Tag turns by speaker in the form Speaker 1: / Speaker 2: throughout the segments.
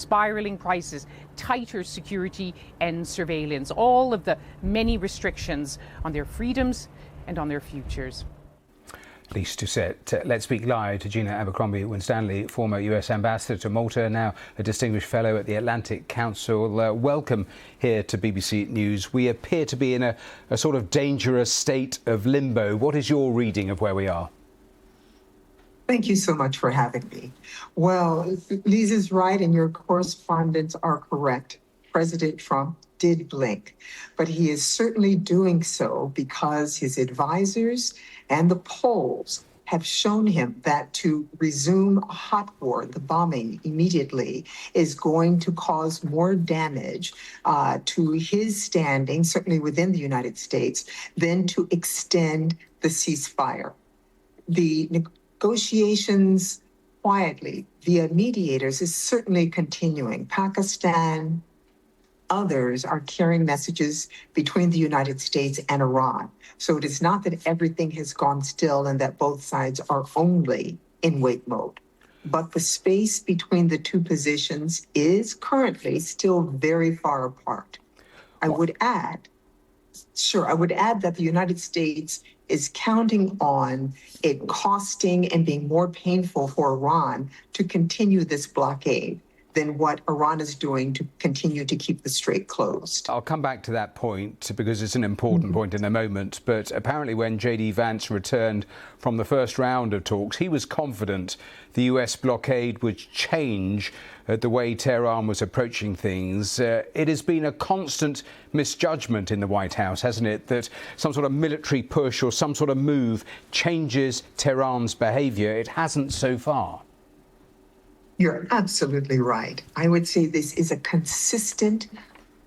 Speaker 1: spiraling prices, tighter security and surveillance, all of the many restrictions on their freedoms and on their futures.
Speaker 2: Least to set. Let's speak live to Gina Abercrombie-Winstanley, former US ambassador to Malta, now a distinguished fellow at the Atlantic Council. Welcome here to BBC News. We appear to be in a sort of dangerous state of limbo. What is your reading of where we are?
Speaker 3: Thank you so much for having me. Well, Lisa's right and your correspondents are correct. President Trump did blink, but he is certainly doing so because his advisors and the polls have shown him that to resume a hot war, the bombing immediately, is going to cause more damage to his standing, certainly within the United States, than to extend the ceasefire. The negotiations quietly via mediators is certainly continuing. Pakistan, others are carrying messages between the United States and Iran. So it is not that everything has gone still and that both sides are only in wait mode. But the space between the two positions is currently still very far apart. I would add that the United States is counting on it costing and being more painful for Iran to continue this blockade than what Iran is doing to continue to keep the strait closed.
Speaker 2: I'll come back to that point because it's an important point in a moment. But apparently when J.D. Vance returned from the first round of talks, he was confident the US blockade would change the way Tehran was approaching things. It has been a constant misjudgment in the White House, hasn't it, that some sort of military push or some sort of move changes Tehran's behaviour. It hasn't so far.
Speaker 3: You're absolutely right. I would say this is a consistent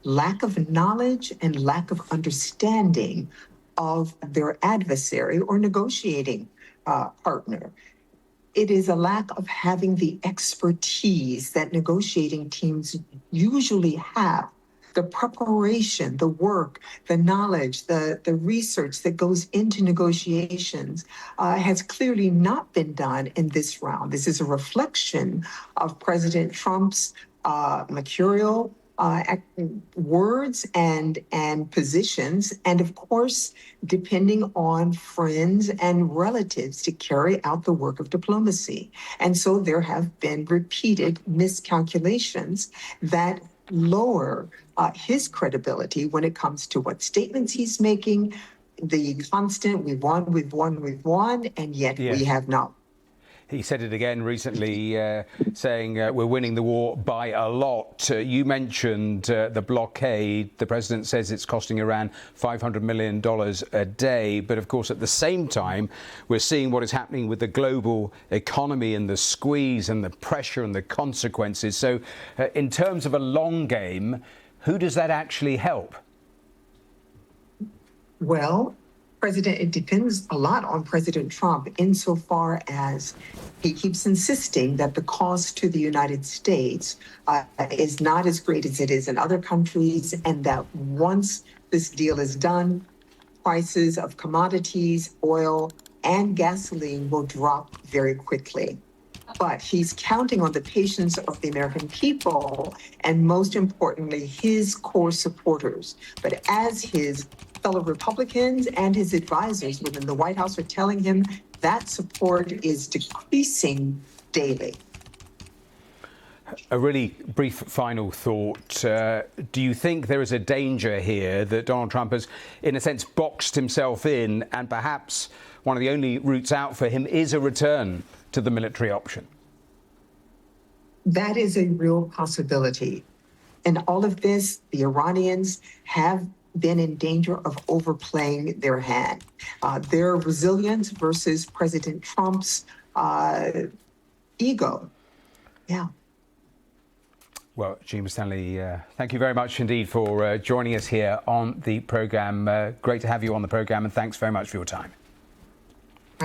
Speaker 3: lack of knowledge and lack of understanding of their adversary or negotiating partner. It is a lack of having the expertise that negotiating teams usually have. The preparation, the work, the knowledge, the research that goes into negotiations has clearly not been done in this round. This is a reflection of President Trump's mercurial words and positions, and of course, depending on friends and relatives to carry out the work of diplomacy. And so there have been repeated miscalculations that lower his credibility when it comes to what statements he's making, the constant, we've won, and yet we have not.
Speaker 2: He said it again recently, saying we're winning the war by a lot. You mentioned the blockade. The president says it's costing Iran $500 million a day. But of course, at the same time, we're seeing what is happening with the global economy and the squeeze and the pressure and the consequences. So in terms of a long game, who does that actually help?
Speaker 3: Well, it depends a lot on President Trump insofar as he keeps insisting that the cost to the United States is not as great as it is in other countries, and that once this deal is done, prices of commodities, oil, and gasoline will drop very quickly. But he's counting on the patience of the American people and, most importantly, his core supporters. But as his fellow Republicans and his advisors within the White House are telling him, that support is decreasing daily.
Speaker 2: A really brief final thought. Do you think there is a danger here that Donald Trump has, in a sense, boxed himself in, and perhaps one of the only routes out for him is a return to the military option?
Speaker 3: That is a real possibility. In all of this, the Iranians have been in danger of overplaying their hand. Their resilience versus President Trump's ego. Yeah.
Speaker 2: Well, Gina Winstanley, thank you very much indeed for joining us here on the programme. Great to have you on the programme, and thanks very much for your time.